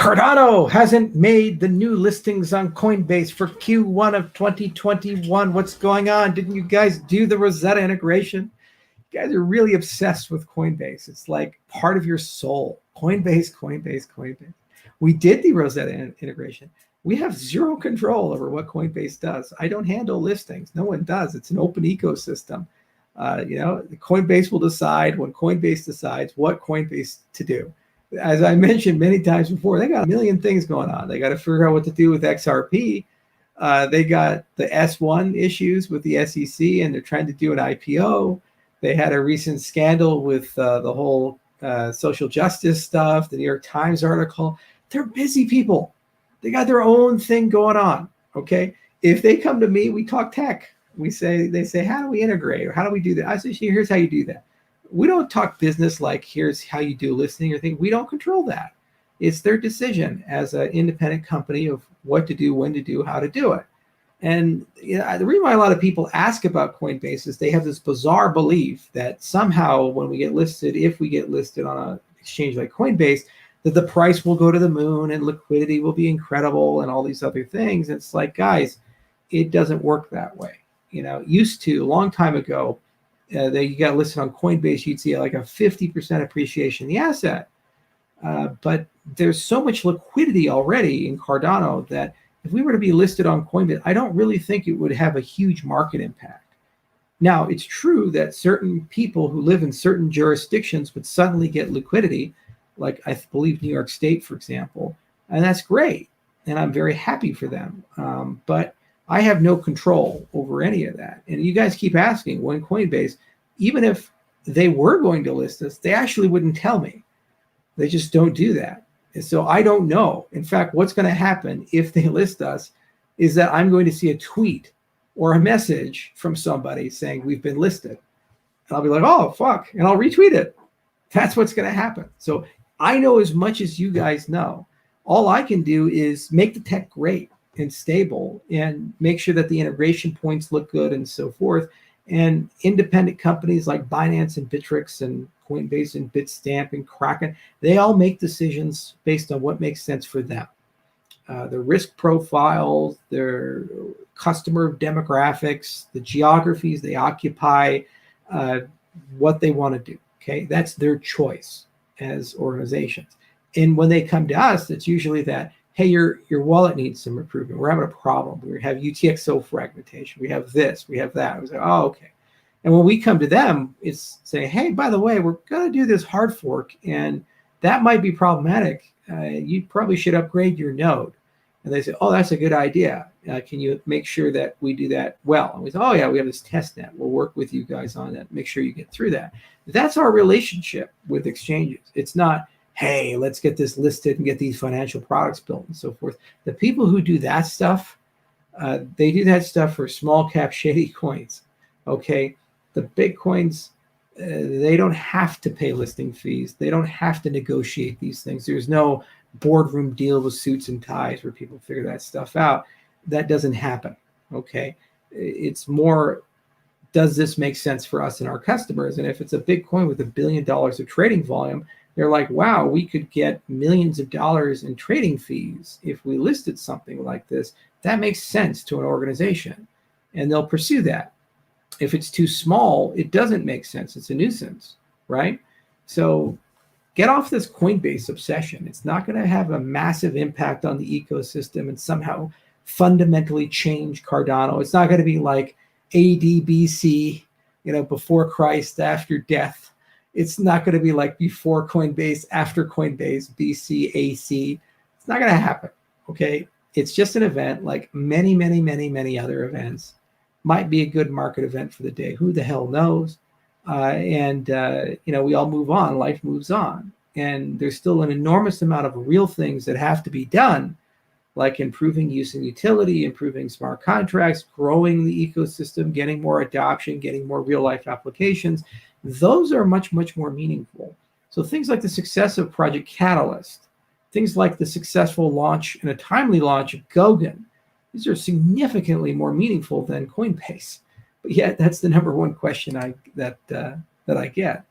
Cardano hasn't made the new listings on Coinbase for Q1 of 2021. What's going on? Didn't you guys do the Rosetta integration? You guys are really obsessed with Coinbase. It's like part of your soul. Coinbase, Coinbase, Coinbase. We did the Rosetta integration. We have zero control over what Coinbase does. I don't handle listings. No one does. It's an open ecosystem. Coinbase will decide when Coinbase decides what Coinbase to do. As I mentioned many times before, they got a million things going on. They got to figure out what to do with XRP. They got the S1 issues with the SEC, and they're trying to do an IPO. They had a recent scandal with the whole social justice stuff, the New York Times article. They're busy people. They got their own thing going on, okay? If they come to me, we talk tech. They say, how do we integrate, or how do we do that? I say, here's how you do that. We don't talk business like here's how you do listening or thing. We don't control that. It's their decision as an independent company of what to do, when to do, how to do it. And the reason why a lot of people ask about Coinbase is they have this bizarre belief that somehow when we get listed, if we get listed on an exchange like Coinbase, that the price will go to the moon and liquidity will be incredible and all these other things. It's like, guys, it doesn't work that way. Used to, a long time ago, you got listed on Coinbase, you'd see like a 50% appreciation in the asset. But there's so much liquidity already in Cardano that if we were to be listed on Coinbase, I don't really think it would have a huge market impact. Now, it's true that certain people who live in certain jurisdictions would suddenly get liquidity, like I believe New York State, for example, and that's great. And I'm very happy for them. But I have no control over any of that. And you guys keep asking when Coinbase, even if they were going to list us, they actually wouldn't tell me. They just don't do that. And so I don't know. In fact, what's going to happen if they list us is that I'm going to see a tweet or a message from somebody saying we've been listed. And I'll be like, oh, fuck. And I'll retweet it. That's what's going to happen. So I know as much as you guys know. All I can do is make the tech great and stable and make sure that the integration points look good and so forth. And independent companies like Binance and Bittrex and Coinbase and Bitstamp and Kraken, they all make decisions based on what makes sense for them. The risk profiles, their customer demographics, the geographies they occupy, what they want to do. Okay, that's their choice as organizations. And when they come to us, it's usually that, hey, your wallet needs some improvement. We're having a problem. We have UTXO fragmentation. We have this, we have that. I was like, oh, okay. And when we come to them, it's saying, hey, by the way, we're going to do this hard fork, and that might be problematic. You probably should upgrade your node. And they say, oh, that's a good idea. Can you make sure that we do that well? And we say, oh, yeah, we have this test net. We'll work with you guys on that. Make sure you get through that. That's our relationship with exchanges. It's not, hey, let's get this listed and get these financial products built and so forth. The people who do that stuff, they do that stuff for small cap shady coins, okay? The big coins, they don't have to pay listing fees. They don't have to negotiate these things. There's no boardroom deal with suits and ties where people figure that stuff out. That doesn't happen, okay? It's more, does this make sense for us and our customers? And if it's a big coin with $1 billion of trading volume, they're like, wow, we could get millions of dollars in trading fees if we listed something like this. That makes sense to an organization, and they'll pursue that. If it's too small, it doesn't make sense. It's a nuisance, right? So get off this Coinbase obsession. It's not going to have a massive impact on the ecosystem and somehow fundamentally change Cardano. It's not going to be like AD, BC, before Christ, after death. It's not going to be like before Coinbase, after Coinbase, BC, AC. It's not going to happen, okay? It's just an event like many, many, many, many other events. Might be a good market event for the day. Who the hell knows? We all move on. Life moves on. And there's still an enormous amount of real things that have to be done, like improving use and utility, improving smart contracts, growing the ecosystem, getting more adoption, getting more real-life applications. Those are much, much more meaningful. So things like the success of Project Catalyst, things like the successful launch and a timely launch of Goguen, these are significantly more meaningful than Coinbase. But yet that's the number one question that I get.